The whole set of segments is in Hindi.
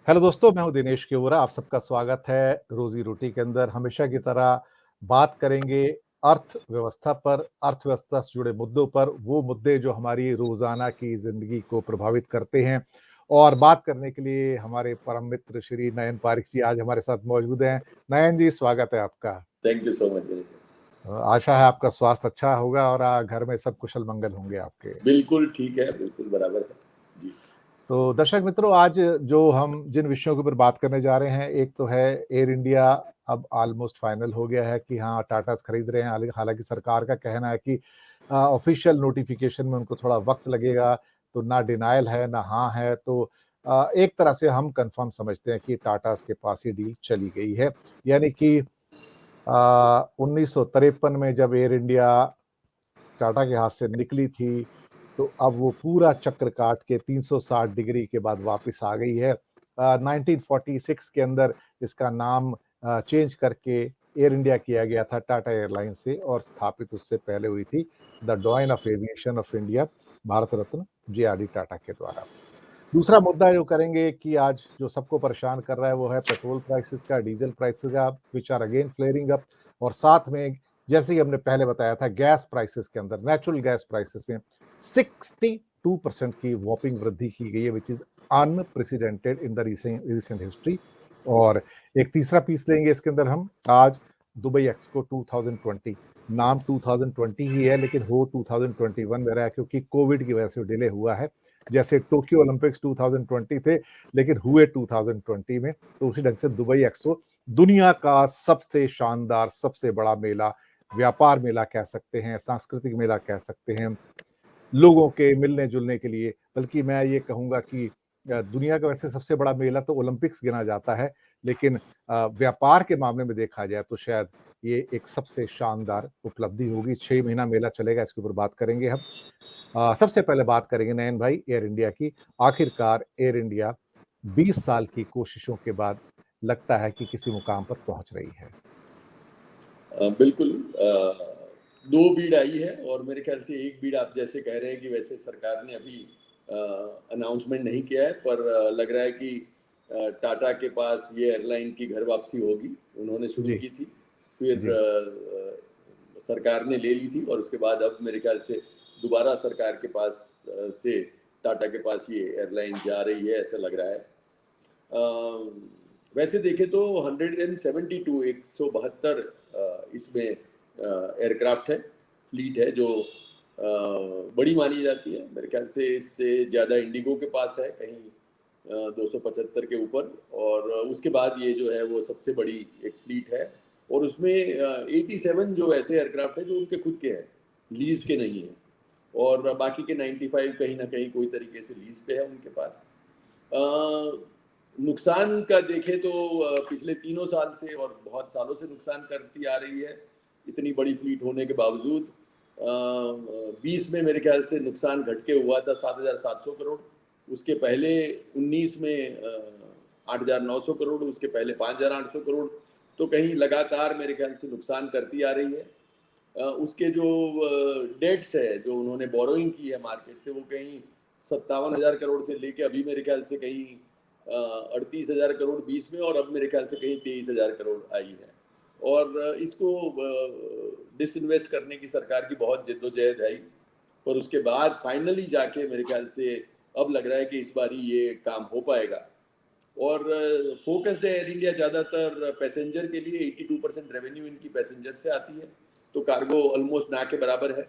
हेलो दोस्तों, मैं हूं दिनेश केवरा। आप सबका स्वागत है रोजी रोटी के अंदर। हमेशा की तरह बात करेंगे अर्थव्यवस्था पर, अर्थव्यवस्था से जुड़े मुद्दों पर, वो मुद्दे जो हमारी रोजाना की जिंदगी को प्रभावित करते हैं। और बात करने के लिए हमारे परम मित्र श्री नयन पारिक जी आज हमारे साथ मौजूद हैं। नयन जी, स्वागत है आपका। Thank you so much. आशा है आपका स्वास्थ्य अच्छा होगा और घर में सब कुशल मंगल होंगे आपके। बिल्कुल ठीक है, बिल्कुल बराबर है जी। तो दर्शक मित्रों, आज जो हम जिन विषयों के ऊपर बात करने जा रहे हैं, एक तो है एयर इंडिया। अब ऑलमोस्ट फाइनल हो गया है कि हाँ, टाटास खरीद रहे हैं। हालांकि सरकार का कहना है कि ऑफिशियल नोटिफिकेशन में उनको थोड़ा वक्त लगेगा, तो ना डिनायल है ना हाँ है। तो एक तरह से हम कंफर्म समझते हैं कि टाटास के पास ये डील चली गई है। यानी कि 1953 में जब एयर इंडिया टाटा के हाथ से निकली थी, तो अब वो पूरा चक्र काट के 360 डिग्री के बाद वापस आ गई है। 1946 के अंदर इसका नाम चेंज करके एयर इंडिया किया गया था टाटा एयरलाइंस से, और स्थापित उससे पहले हुई थी the डॉयन of aviation of India, Bharat Ratna JRD. Tata के द्वारा। दूसरा मुद्दा जो करेंगे कि आज जो सबको परेशान कर रहा है वो है पेट्रोल प्राइसेस का, डीजल प्राइसेस का, which are again flaring up. और साथ में, जैसे ही हमने पहले बताया था, गैस प्राइसेस के अंदर, नेचुरल गैस प्राइसेस में 62% की वॉपिंग वृद्धि की गई है, which is unprecedented in the recent history. और एक तीसरा पीस लेंगे इसके अंदर हम आज, दुबई एक्सपो 2020। नाम 2020 ही है, लेकिन हो 2021 में रहा है, क्योंकि कोविड की वजह से डिले हुआ है। जैसे टोक्यो ओलंपिक्स 2020 थे, लेकिन हुए 2020 में। तो उसी ढंग से दुबई एक्सपो दुनिया का सबसे शानदार, सबसे बड़ा मेला, व्यापार मेला कह सकते हैं, सांस्कृतिक मेला कह सकते हैं, लोगों के मिलने जुलने के लिए। बल्कि मैं ये कहूंगा कि दुनिया का वैसे सबसे बड़ा मेला तो ओलंपिक्स गिना जाता है, लेकिन व्यापार के मामले में देखा जाए तो शायद ये एक सबसे शानदार उपलब्धि होगी। 6 महीना मेला चलेगा, इसके ऊपर बात करेंगे हम। सबसे पहले बात करेंगे नयन भाई एयर इंडिया की। आखिरकार एयर इंडिया 20 साल की कोशिशों के बाद लगता है कि किसी मुकाम पर पहुंच रही है। बिल्कुल। दो बीड आई है और मेरे ख्याल से एक बीड आप जैसे कह रहे हैं कि वैसे सरकार ने अभी अनाउंसमेंट नहीं किया है, पर लग रहा है कि टाटा के पास ये एयरलाइन की घर वापसी होगी। उन्होंने शुरू जी की थी, फिर जी सरकार ने ले ली थी, और उसके बाद अब मेरे ख्याल से दोबारा सरकार के पास से टाटा के पास ये एयरलाइन जा रही है, ऐसा लग रहा है। वैसे देखें तो 172 172 इसमें एयरक्राफ्ट है, फ्लीट है, जो बड़ी मानी जाती है। मेरे ख्याल से इससे ज़्यादा इंडिगो के पास है, कहीं 275 के ऊपर। और उसके बाद ये जो है वो सबसे बड़ी एक फ्लीट है। और उसमें 87 जो ऐसे एयरक्राफ्ट है जो उनके खुद के हैं, लीज के नहीं है। और बाकी के 95 कहीं ना कहीं कोई तरीके से लीज पे है उनके पास। नुकसान का देखें तो पिछले 3 साल से और बहुत सालों से नुकसान करती आ रही है, इतनी बड़ी फ्लीट होने के बावजूद। 20 में मेरे ख्याल से नुकसान घट के हुआ था 7,700 करोड़। उसके पहले 19 में 8,900 करोड़, उसके पहले 5,800 करोड़। तो कहीं लगातार मेरे ख्याल से नुकसान करती आ रही है। उसके जो डेट्स है, जो उन्होंने बोरोइंग की है मार्केट से, वो कहीं 57,000 करोड़ से लेके अभी मेरे ख्याल से कहीं 38,000 करोड़ 20 में, और अब मेरे ख्याल से कहीं 23,000 करोड़ आई है। और इसको डिसइन्वेस्ट करने की सरकार की बहुत जिद्दोजहद है, पर उसके बाद फाइनली जाके मेरे ख्याल से अब लग रहा है कि इस बार ही ये काम हो पाएगा। और फोकस्ड है एयर इंडिया ज़्यादातर पैसेंजर के लिए। 82% रेवेन्यू इनकी पैसेंजर से आती है, तो कार्गो ऑलमोस्ट ना के बराबर है।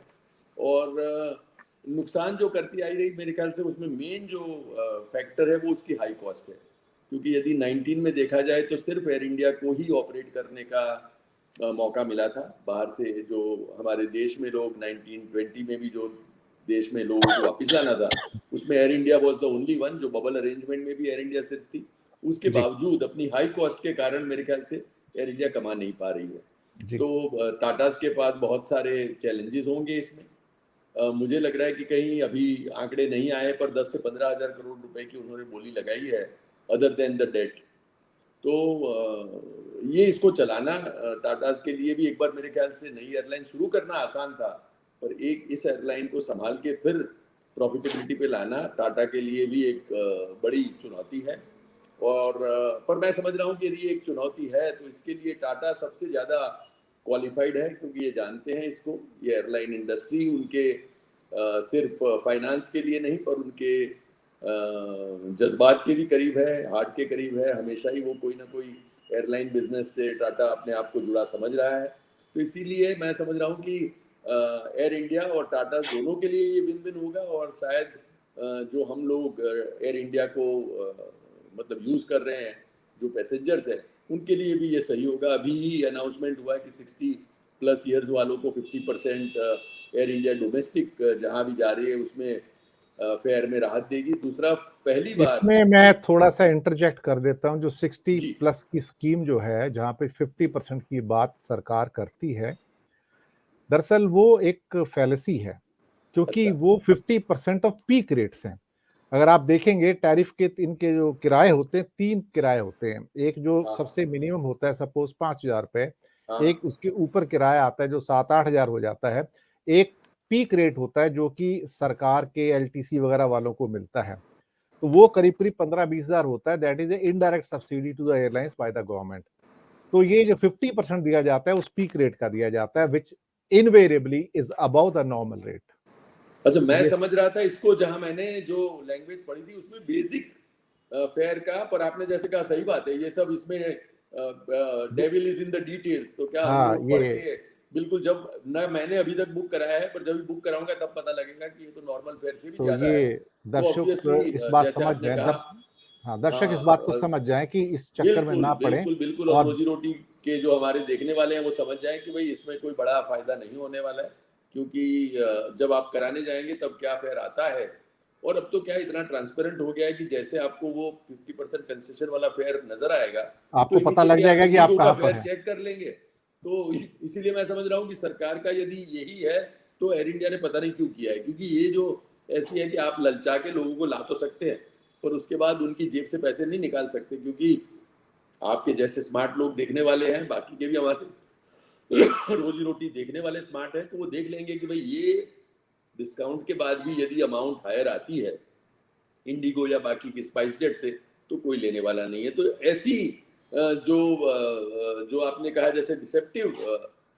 और नुकसान जो करती आई रही, मेरे ख्याल से उसमें मेन जो फैक्टर है वो उसकी हाई कॉस्ट है। क्योंकि यदि 19 में देखा जाए तो सिर्फ एयर इंडिया को ही ऑपरेट करने का मौका मिला था। बाहर से जो हमारे देश में लोग 1920 में भी जो देश में लोगों को वापस लाना था, उसमें air India was the only one. जो बबल अरेंजमेंट में भी एयर इंडिया सिर्फ थी। उसके जी बावजूद अपनी हाई कॉस्ट के कारण मेरे ख्याल से एयर इंडिया कमा नहीं पा रही है। जी तो टाटास के पास बहुत सारे चैलेंजेस होंगे इसमें। मुझे लग रहा है कि कहीं अभी आंकड़े नहीं आए, पर 10 से 15 हज़ार करोड़ रुपए की उन्होंने बोली लगाई है, अदर देन द डेट। तो ये इसको चलाना टाटास के लिए भी, एक बार मेरे ख्याल से नई एयरलाइन शुरू करना आसान था, पर एक इस एयरलाइन को संभाल के फिर प्रॉफिटेबिलिटी पे लाना टाटा के लिए भी एक बड़ी चुनौती है। और पर मैं समझ रहा हूँ कि यदि एक चुनौती है तो इसके लिए टाटा सबसे ज़्यादा क्वालिफाइड है, क्योंकि ये जानते हैं इसको, ये एयरलाइन इंडस्ट्री उनके सिर्फ फाइनेंस के लिए नहीं पर उनके जज्बात के भी करीब है, हार्ट के करीब है। हमेशा ही वो कोई ना कोई एयरलाइन बिजनेस से टाटा अपने आप को जुड़ा समझ रहा है। तो इसीलिए मैं समझ रहा हूँ कि एयर इंडिया और टाटा दोनों के लिए ये विन विन होगा। और शायद जो हम लोग एयर इंडिया को मतलब यूज़ कर रहे हैं, जो पैसेंजर्स हैं, उनके लिए भी ये सही होगा। अभी ही अनाउंसमेंट हुआ है कि 60+ ईयर्स वालों को 50% एयर इंडिया डोमेस्टिक जहाँ भी जा रही है उसमें फेयर में राहत देगी। दूसरा, पहली बार इसमें मैं इस थोड़ा सा इंटरजेक्ट कर देता हूं। जो 60 जी प्लस की स्कीम जो है, जहां पे 50% की बात सरकार करती है, दरअसल वो एक फैलेसी है, क्योंकि अच्छा वो 50% ऑफ पीक रेट्स हैं। अगर आप देखेंगे टैरिफ के इनके जो किराए होते हैं, 3 किराए होते हैं। एक जो हाँ हाँ सबसे मिनिमम होता है, सपोज 5,000 रुपए, हाँ हाँ एक उसके ऊपर किराया आता है जो 7-8 हजार हो जाता है, एक पीक रेट होता है जो कि सरकार के एलटीसी वगैरह वालों को मिलता है। तो वो करीब करीब 15-20 हजार होता है। That is a indirect subsidy to the airlines by the government. तो ये जो 50% दिया जाता है, उस पीक रेट का दिया जाता है, which invariably is above the normal rate. अच्छा, तो मैं ये समझ रहा था इसको, जहां मैंने जो लैंग्वेज पढ़ी थी उसमें बेसिक फेयर का, पर आपने जैसे कहा सही बात है, ये सब इसमें devil is in the details. तो क्या हम हाँ, लोग पढ़ ये के बिल्कुल, जब ना मैंने अभी तक बुक कराया है, पर जब भी बुक कराऊंगा तब पता लगेगा कि ये तो नॉर्मल फेयर से भी तो ज्यादा है। ये तो दर्शक ऑब्वियसली इस बात जैसे समझ आपने जाएं, कहा, हाँ, दर्शक इस बात को हाँ समझ जाएं कि इस चक्कर में बिल्कुल ना पड़ें। बिल्कुल बिल्कुल, और और रोजी रोटी के जो हमारे देखने वाले हैं वो समझ जाएं कि भाई इसमें कोई बड़ा फायदा नहीं होने वाला है। क्योंकि जब आप कराने जाएंगे तब क्या फेयर आता है। और अब तो क्या इतना ट्रांसपेरेंट हो गया है कि जैसे आपको वो 50% कंसेशन वाला फेयर नजर आएगा तो आपको पता लग इमीडिएटली आप जाएगा कि आप इंडिगो का कहाँ पर फेयर हैं। चेक कर लेंगे। तो इसीलिए मैं समझ रहा हूँ कि सरकार का यदि यही है तो एयर इंडिया ने पता नहीं क्यों किया है। क्योंकि ये जो ऐसी है कि आप ललचा के लोगों को ला तो सकते हैं, पर उसके बाद उनकी जेब से पैसे नहीं निकाल सकते। क्योंकि आपके जैसे स्मार्ट लोग देखने वाले हैं, बाकी के भी हमारे रोजी रोटी देखने वाले स्मार्ट हैं, तो वो देख लेंगे कि भाई ये डिस्काउंट के बाद भी यदि अमाउंट हायर आती है इंडिगो या बाकी की स्पाइस जेट से, तो कोई लेने वाला नहीं है। तो ऐसी जो आपने कहा जैसे डिसेप्टिव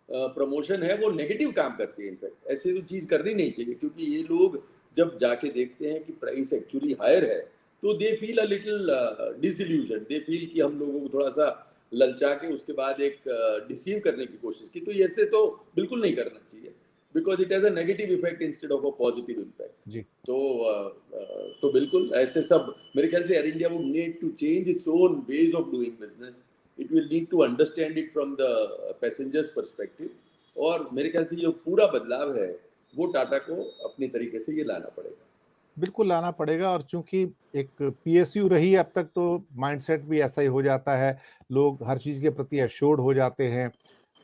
प्रमोशन है वो नेगेटिव काम करती है। इनफैक्ट ऐसी तो चीज़ करनी नहीं चाहिए, क्योंकि ये लोग जब जाके देखते हैं कि प्राइस एक्चुअली हायर है तो they feel a little disillusion, they feel कि हम लोगों को थोड़ा सा ललचा के उसके बाद एक डिसीव करने की कोशिश की। तो ऐसे तो बिल्कुल नहीं करना चाहिए, because it has a negative effect instead of a positive impact. जी, तो तो बिल्कुल ऐसे सब मेरे ख्याल से Air India would need to change its own ways of doing business. It will need to understand it from the passengers perspective. और मेरे ख्याल से जो पूरा बदलाव है वो टाटा को अपने तरीके से ये लाना पड़ेगा। बिल्कुल लाना पड़ेगा। और चूंकि एक पीएसयू रही अब तक, तो माइंडसेट भी ऐसा ही हो जाता है, लोग हर चीज के प्रति एश्योर्ड हो जाते हैं।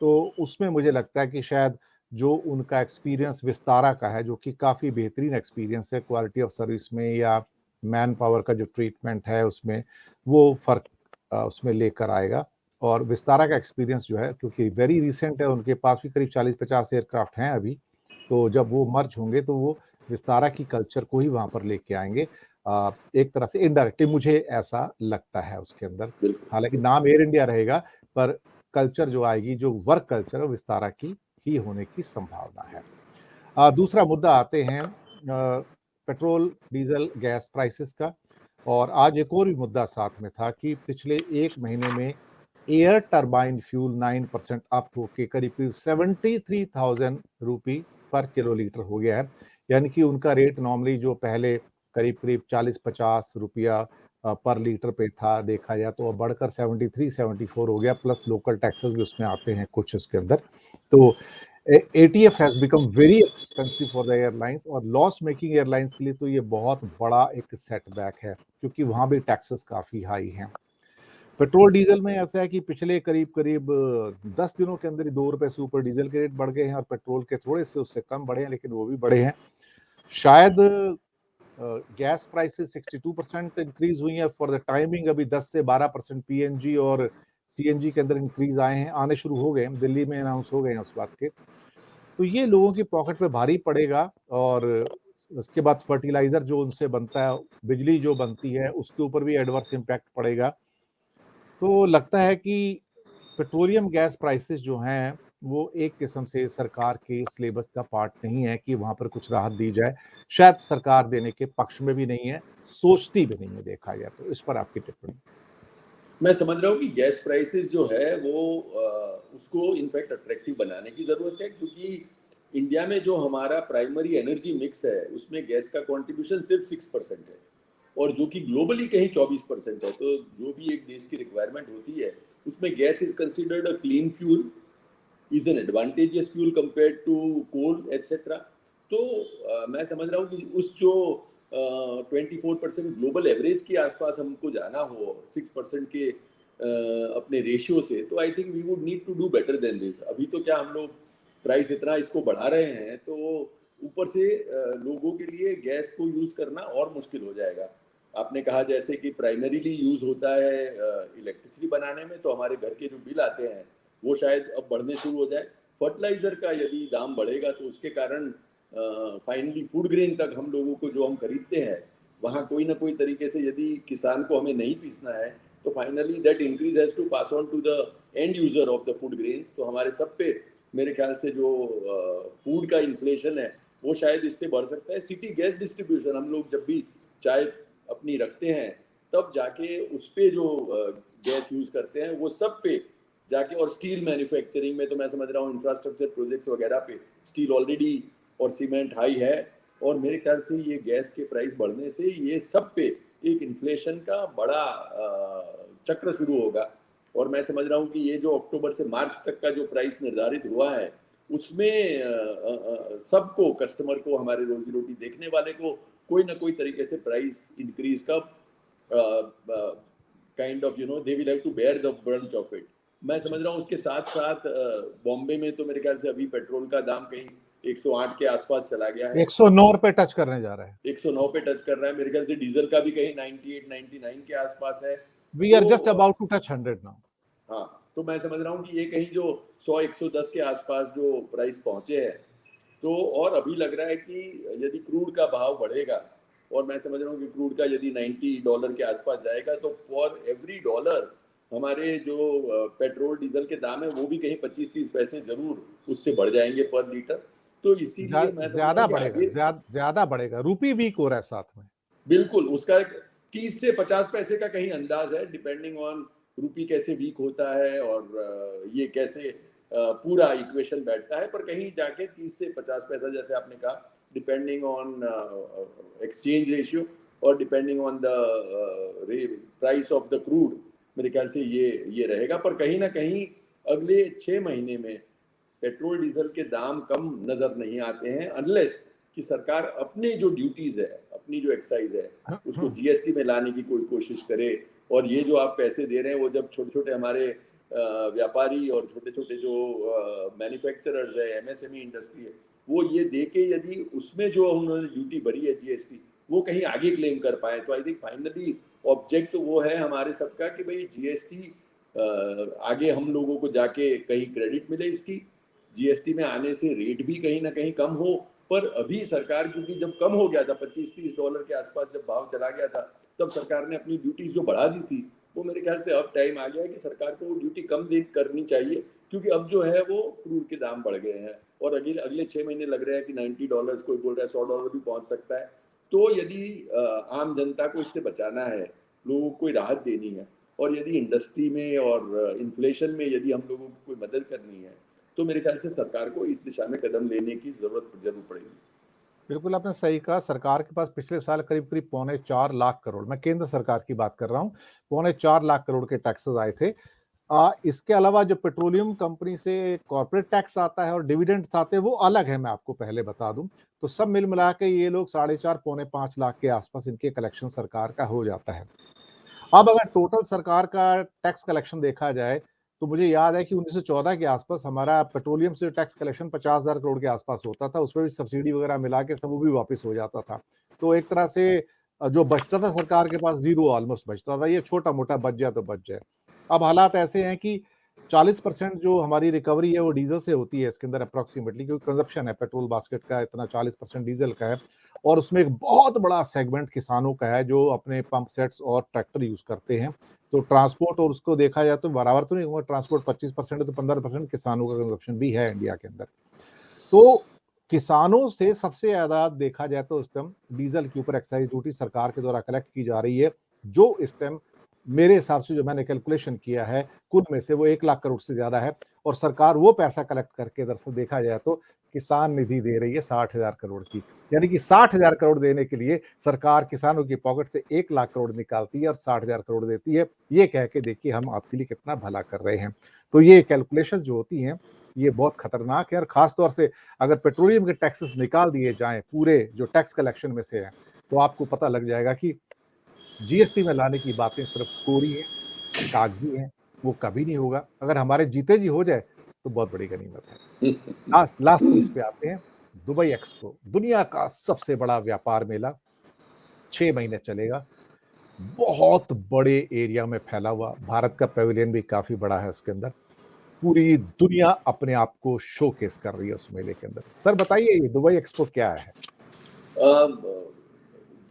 तो उसमें मुझे लगता है कि शायद जो उनका एक्सपीरियंस विस्तारा का है, जो कि काफी बेहतरीन एक्सपीरियंस है क्वालिटी ऑफ सर्विस में या मैन पावर का जो ट्रीटमेंट है उसमें, वो फर्क उसमें लेकर आएगा। और विस्तारा का एक्सपीरियंस जो है, क्योंकि वेरी रिसेंट है, उनके पास भी करीब 40-50 एयरक्राफ्ट हैं अभी, तो जब वो मर्ज होंगे तो वो विस्तारा की कल्चर को ही वहां पर लेके आएंगे। एक तरह से इनडायरेक्टली मुझे ऐसा लगता है उसके अंदर। बिल्कुल हालांकि बिल्कुल। नाम एयर इंडिया रहेगा, पर कल्चर जो आएगी, जो वर्क कल्चर है, विस्तारा की ही होने की संभावना है। दूसरा मुद्दा आते हैं पेट्रोल डीजल गैस प्राइसेस का। और आज एक और भी मुद्दा साथ में था कि पिछले एक महीने में एयर टरबाइन फ्यूल 9% अप होके करीब करीब 73,000 रुपी पर किलोलीटर हो गया है। यानी कि उनका रेट नॉर्मली जो पहले करीब करीब 40-50 रुपया पर लीटर पे था, देखा जाए तो अब बढ़कर 73-74 हो गया, प्लस लोकल टैक्सेस भी उसमें आते हैं कुछ उसके अंदर। तो ETF has become very expensive for the airlines, और लॉस मेकिंग एयरलाइंस के लिए तो ये बहुत बड़ा एक सेटबैक है, क्योंकि वहां भी टैक्सेस काफी हाई हैं। पेट्रोल डीजल में ऐसा है कि पिछले करीब करीब 10 दिनों के अंदर ही 2 रुपए से ऊपर डीजल के रेट बढ़ गए हैं, और पेट्रोल के थोड़े से उससे कम बढ़े हैं, लेकिन वो भी बढ़े हैं। शायद गैस प्राइसेस 62% इंक्रीज हुई है फॉर द टाइमिंग। अभी 10 से 12% पीएनजी और सीएनजी के अंदर इंक्रीज आए हैं, आने शुरू हो गए हैं, दिल्ली में अनाउंस हो गए हैं उस बात के। तो ये लोगों की पॉकेट पे भारी पड़ेगा। और उसके बाद फर्टिलाइजर जो उनसे बनता है, बिजली जो बनती है, उसके ऊपर भी एडवर्स इम्पैक्ट पड़ेगा। तो लगता है कि पेट्रोलियम गैस प्राइसेस जो हैं, वो एक किस्म से सरकार के सिलेबस का पार्ट नहीं है कि वहाँ पर कुछ राहत दी जाए। शायद सरकार देने के पक्ष में भी नहीं है, सोचती भी नहीं है देखा जाए तो। इस पर आपकी टिप्पणी? मैं समझ रहा हूँ कि गैस प्राइसेस जो है वो उसको इनफैक्ट अट्रैक्टिव बनाने की ज़रूरत है, क्योंकि इंडिया में जो हमारा प्राइमरी एनर्जी मिक्स है उसमें गैस का कंट्रीब्यूशन सिर्फ 6% है, और जो कि ग्लोबली कहीं 24% है। तो जो भी एक देश की रिक्वायरमेंट होती है उसमें gas is considered a clean fuel, is an advantageous fuel compare to coal etcetera. तो मैं समझ रहा हूँ कि उस जो 24% ग्लोबल एवरेज के आसपास हमको जाना हो 6% के अपने रेशियो से, तो I think we would need to do better than this. अभी तो क्या हम लोग प्राइस इतना इसको बढ़ा रहे हैं, तो ऊपर से लोगों के लिए गैस को यूज़ करना और मुश्किल हो जाएगा। आपने कहा जैसे कि प्राइमरीली यूज़ होता है इलेक्ट्रिसिटी बनाने में, तो हमारे घर के जो बिल आते हैं वो शायद अब बढ़ने शुरू हो जाए। फर्टिलाइज़र का यदि दाम बढ़ेगा तो उसके कारण फाइनली फूड ग्रेन तक हम लोगों को जो हम खरीदते हैं, वहाँ कोई ना कोई तरीके से यदि किसान को हमें नहीं पीसना है, तो finally that increase has to pass on to the end user of the food grains. तो हमारे सब पे मेरे ख्याल से जो फूड का इन्फ्लेशन है वो शायद इससे बढ़ सकता है। सिटी गैस डिस्ट्रीब्यूशन, हम लोग जब भी चाय अपनी रखते हैं तब जाके उस पे जो गैस यूज़ करते हैं वो सब पे जाके, और स्टील मैन्युफैक्चरिंग में तो मैं समझ रहा हूँ इंफ्रास्ट्रक्चर प्रोजेक्ट्स वगैरह पे स्टील ऑलरेडी और सीमेंट हाई है, और मेरे ख्याल से ये गैस के प्राइस बढ़ने से ये सब पे एक इन्फ्लेशन का बड़ा चक्र शुरू होगा। और मैं समझ रहा हूँ कि ये जो अक्टूबर से मार्च तक का जो प्राइस निर्धारित हुआ है उसमें सबको, कस्टमर को, हमारे रोजी रोटी देखने वाले को कोई ना कोई तरीके से प्राइस इंक्रीज का kind of they will have to bear the brunt of it. मैं समझ रहा हूँ उसके साथ साथ बॉम्बे में तो मेरे ख्याल से अभी पेट्रोल का दाम कहीं 108 के आसपास चला गया है, 109 रुपए टच करने जा रहे हैं। 109 पे टच कर रहा है। मेरे ख्याल से डीजल का भी कहीं 98 99 के आसपास है। वी तो are just about to touch 100 now. हाँ, तो मैं समझ रहा हूँ कि ये कहीं जो 100 110 के आसपास जो प्राइस पहुंचे हैं, तो और अभी लग रहा है कि यदि क्रूड का भाव बढ़ेगा, और मैं समझ रहा हूँ कि क्रूड का यदि $90 के आसपास जाएगा, तो फॉर एवरी डॉलर हमारे जो पेट्रोल डीजल के दाम है वो भी कहीं 25-30 पैसे जरूर उससे बढ़ जाएंगे पर लीटर। तो इसीलिए मैं समझ रहा ज्यादा हूँ कि बढ़ेगा, आगे ज्यादा बढ़ेगा। रूपी वीक हो रहा है साथ में। बिल्कुल उसका 30 से 50 पैसे का कहीं अंदाज है, डिपेंडिंग ऑन रूपी कैसे वीक होता है और ये कैसे पूरा इक्वेशन बैठता है, पर कहीं जाके 30 से 50 पैसा, जैसे आपने कहा, डिपेंडिंग ऑन एक्सचेंज रेशियो और depending on the price of the crude, मेरे ख्याल से ये रहेगा। पर कहीं ना कहीं अगले 6 महीने में पेट्रोल डीजल के दाम कम नजर नहीं आते हैं, अनलेस कि सरकार अपने जो ड्यूटीज है, अपनी जो एक्साइज है, उसको जीएसटी में लाने की कोई कोशिश करे। और ये जो आप पैसे दे रहे हैं वो जब छोटे छोटे हमारे व्यापारी और छोटे छोटे जो मैन्युफैक्चरर्स है, एमएसएमई इंडस्ट्री है, वो ये दे के यदि उसमें जो उन्होंने ड्यूटी भरी है जीएसटी, वो कहीं आगे क्लेम कर पाए, तो आई थिंक फाइनली ऑब्जेक्ट वो है हमारे सबका कि भाई जीएसटी आगे हम लोगों को जाके कहीं क्रेडिट मिले इसकी, जीएसटी में आने से रेट भी कहीं ना कहीं कम हो। पर अभी सरकार, क्योंकि जब कम हो गया था $25-30 के आसपास जब भाव चला गया था, तब सरकार ने अपनी ड्यूटीज जो बढ़ा दी थी, वो मेरे ख्याल से अब टाइम आ गया है कि सरकार को वो ड्यूटी कम दे करनी चाहिए, क्योंकि अब जो है वो क्रूड के दाम बढ़ गए हैं और अगले अगले 6 महीने लग रहे हैं कि $90, कोई बोल रहा है $100 भी पहुंच सकता है। तो यदि आम जनता को इससे बचाना है, लोगों को कोई राहत देनी है, और यदि इंडस्ट्री में और इन्फ्लेशन में यदि हम लोगों को कोई मदद करनी है, तो मेरे ख्याल से सरकार को इस दिशा में कदम लेने की जरूरत जरूर पड़ेगी। बिल्कुल आपने सही कहा। सरकार के पास पिछले साल करीब करीब 3.25 लाख करोड़, मैं केंद्र सरकार की बात कर रहा हूँ, 3.25 लाख करोड़ के टैक्सेस आए थे। इसके अलावा जो पेट्रोलियम कंपनी से कॉर्पोरेट टैक्स आता है और डिविडेंड्स आते हैं वो अलग है, मैं आपको पहले बता दूं। तो सब मिल मिला के ये लोग 4.5 पौने 5 लाख के आसपास इनके कलेक्शन सरकार का हो जाता है। अब अगर टोटल सरकार का टैक्स कलेक्शन देखा जाए, तो मुझे याद है कि 1914 के आसपास हमारा पेट्रोलियम से टैक्स कलेक्शन 50,000 करोड़ के आसपास होता था। उसमें भी सब्सिडी वगैरह मिला के सब वो भी वापस हो जाता था। तो एक तरह से जो बचता था सरकार के पास, जीरो ऑलमोस्ट बचता था। ये छोटा मोटा बच जाए तो बच जाए। अब हालात ऐसे हैं कि 40% जो हमारी रिकवरी है वो डीजल से होती है इसके अंदर अप्रोक्सीमेटली, क्योंकि कंजप्शन है पेट्रोल बास्केट का इतना, 40% डीजल का है। और उसमें एक बहुत बड़ा सेगमेंट किसानों का है जो अपने पंप सेट्स और ट्रैक्टर यूज करते हैं। तो ट्रांसपोर्ट और उसको देखा जाए तो बराबर तो नहीं होगा, ट्रांसपोर्ट 25% है तो 15% किसानों का कंजप्शन भी है इंडिया के अंदर। तो किसानों से सबसे ज्यादा देखा जाए तो इस टाइम डीजल के ऊपर एक्साइज ड्यूटी सरकार के द्वारा कलेक्ट की जा रही है, जो इस टाइम मेरे हिसाब से जो मैंने कैलकुलेशन किया है कुल में से वो 1 लाख करोड़ से ज्यादा है। और सरकार वो पैसा कलेक्ट करके दरअसल देखा जाए तो किसान निधि दे रही है 60,000 करोड़ की। यानी कि 60,000 करोड़ देने के लिए सरकार किसानों की पॉकेट से 1 लाख करोड़ निकालती है और 60,000 करोड़ देती है। ये कह के देखिए हम आपके लिए कितना भला कर रहे हैं। तो ये कैलकुलेशन जो होती हैं ये बहुत खतरनाक है, और खास तौर से अगर पेट्रोलियम के टैक्सेस निकाल दिए जाएं पूरे जो टैक्स कलेक्शन में से है, तो आपको पता लग जाएगा कि जीएसटी में लाने की बातें सिर्फ कोरी हैं, कागजी हैं, वो कभी नहीं होगा। अगर हमारे जीते जी हो जाए तो बहुत बड़ी गनीमत है। लास्ट लास्ट पीस पे आते हैं, दुबई एक्सपो, दुनिया का सबसे बड़ा व्यापार मेला, 6 महीने चलेगा, बहुत बड़े एरिया में फैला हुआ, भारत का पैविलियन भी काफी बड़ा है उसके अंदर। पूरी दुनिया अपने आप को शोकेस कर रही है उस मेले के अंदर। सर बताइए ये दुबई एक्सपो क्या है?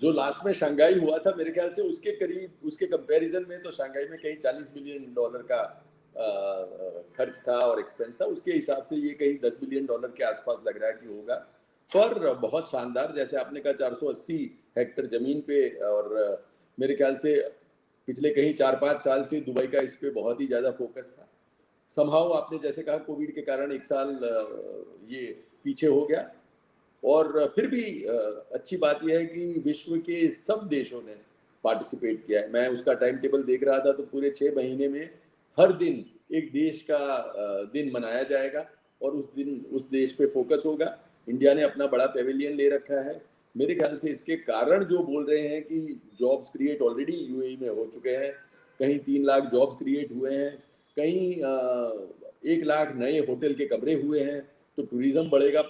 जो लास्ट में शंघाई हुआ था मेरे ख्याल से उसके करीब, उसके कंपैरिजन में तो शंघाई में कहीं $40 बिलियन का खर्च था और एक्सपेंस था, उसके हिसाब से ये कहीं $10 बिलियन के आसपास लग रहा है कि होगा। पर बहुत शानदार, जैसे आपने कहा 480 हेक्टर जमीन पे, और मेरे ख्याल से पिछले कहीं 4-5 साल से दुबई का इस पे बहुत ही ज़्यादा फोकस था। समहाउ आपने जैसे कहा कोविड के कारण 1 साल ये पीछे हो गया, और फिर भी अच्छी बात यह है कि विश्व के सब देशों ने पार्टिसिपेट किया है। मैं उसका टाइम टेबल देख रहा था तो पूरे 6 महीने में हर दिन एक देश का दिन मनाया जाएगा और उस दिन उस देश पे फोकस होगा। इंडिया ने अपना बड़ा पेविलियन ले रखा है। मेरे ख्याल से इसके कारण जो बोल रहे हैं कि जॉब्स क्रिएट ऑलरेडी यूएई में हो चुके हैं, कहीं 3 लाख जॉब्स क्रिएट हुए हैं, कहीं 1 लाख नए होटल के कमरे हुए हैं, तो टूरिज्म बढ़ेगा।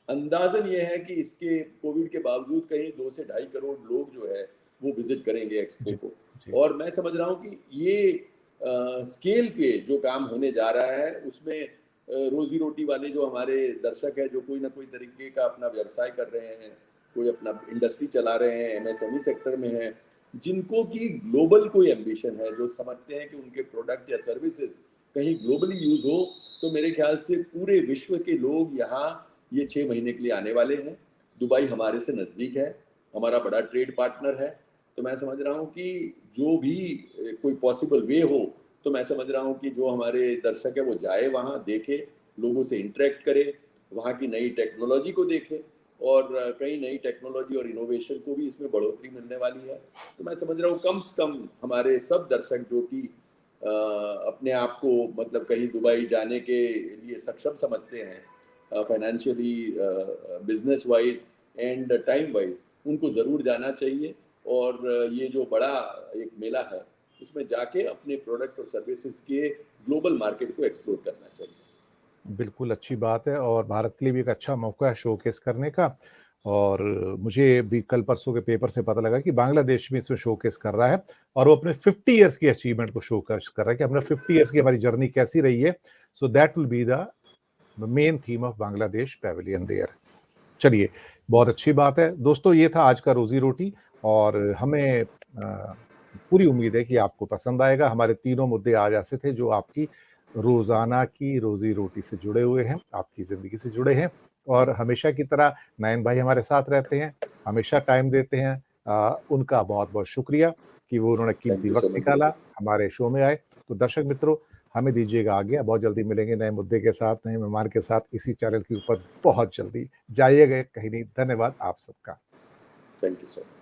अंदाजन ये है कि इसके कोविड के बावजूद कहीं 2 से 2.5 करोड़ लोग जो है वो विजिट करेंगे एक्सपो जी, को। जी। और मैं समझ रहा हूँ कि ये स्केल पे जो काम होने जा रहा है उसमें रोजी रोटी वाले जो हमारे दर्शक हैं, जो कोई ना कोई तरीके का अपना व्यवसाय कर रहे हैं, कोई अपना इंडस्ट्री चला रहे हैं, एमएसएमई सेक्टर में हैं, जिनको कि ग्लोबल कोई एम्बिशन है, जो समझते हैं कि उनके प्रोडक्ट या सर्विसेज कहीं ग्लोबली यूज हो, तो मेरे ख्याल से पूरे विश्व के लोग यहाँ ये 6 महीने के लिए आने वाले हैं। दुबई हमारे से नज़दीक है, हमारा बड़ा ट्रेड पार्टनर है, तो मैं समझ रहा हूँ कि जो भी कोई पॉसिबल वे हो, तो मैं समझ रहा हूँ कि जो हमारे दर्शक है वो जाए वहाँ, देखे, लोगों से इंटरेक्ट करे, वहाँ की नई टेक्नोलॉजी को देखे, और कई नई टेक्नोलॉजी और इनोवेशन को भी इसमें बढ़ोतरी मिलने वाली है। तो मैं समझ रहा हूँ कम से कम हमारे सब दर्शक जो कि अपने आप को मतलब कहीं दुबई जाने के लिए सक्षम समझते हैं, financially, business wise and time wise, उनको ज़रूर जाना चाहिए। और ये जो बड़ा एक मेला है उसमें जाके अपने प्रोडक्ट और सर्विसेज के ग्लोबल मार्केट को एक्सप्लोर करना चाहिए। बिल्कुल अच्छी बात है और भारत के लिए भी एक अच्छा मौका है शोकेस करने का। और मुझे भी कल परसों के पेपर से पता लगा कि बांग्लादेश भी इसमें शोकेस कर रहा है और वो अपने 50 इयर्स की अचीवमेंट को शोकेस कर रहा है कि अपने 50 इयर्स की हमारी जर्नी कैसी रही है। So that will be the main theme of Bangladesh pavilion there. चलिए, बहुत अच्छी बात है दोस्तों, ये था आज का रोजी रोटी और हमें पूरी उम्मीद है कि आपको पसंद आएगा। हमारे तीनों मुद्दे आज ऐसे थे जो आपकी रोजाना की रोजी रोटी से जुड़े हुए हैं, आपकी जिंदगी से जुड़े हैं। और हमेशा की तरह नयन भाई हमारे साथ रहते हैं, हमेशा टाइम देते हैं। उनका बहुत बहुत शुक्रिया कि वो उन्होंने थैंक कीमती यू वक्त सो मच निकाला, ब्रदर। हमारे शो में आए। तो दर्शक मित्रों, हमें दीजिएगा आज्ञा, बहुत जल्दी मिलेंगे नए मुद्दे के साथ, नए मेहमान के साथ इसी चैनल के ऊपर बहुत जल्दी। जाइएगा कहीं नहीं। धन्यवाद आप सबका। Thank you so much.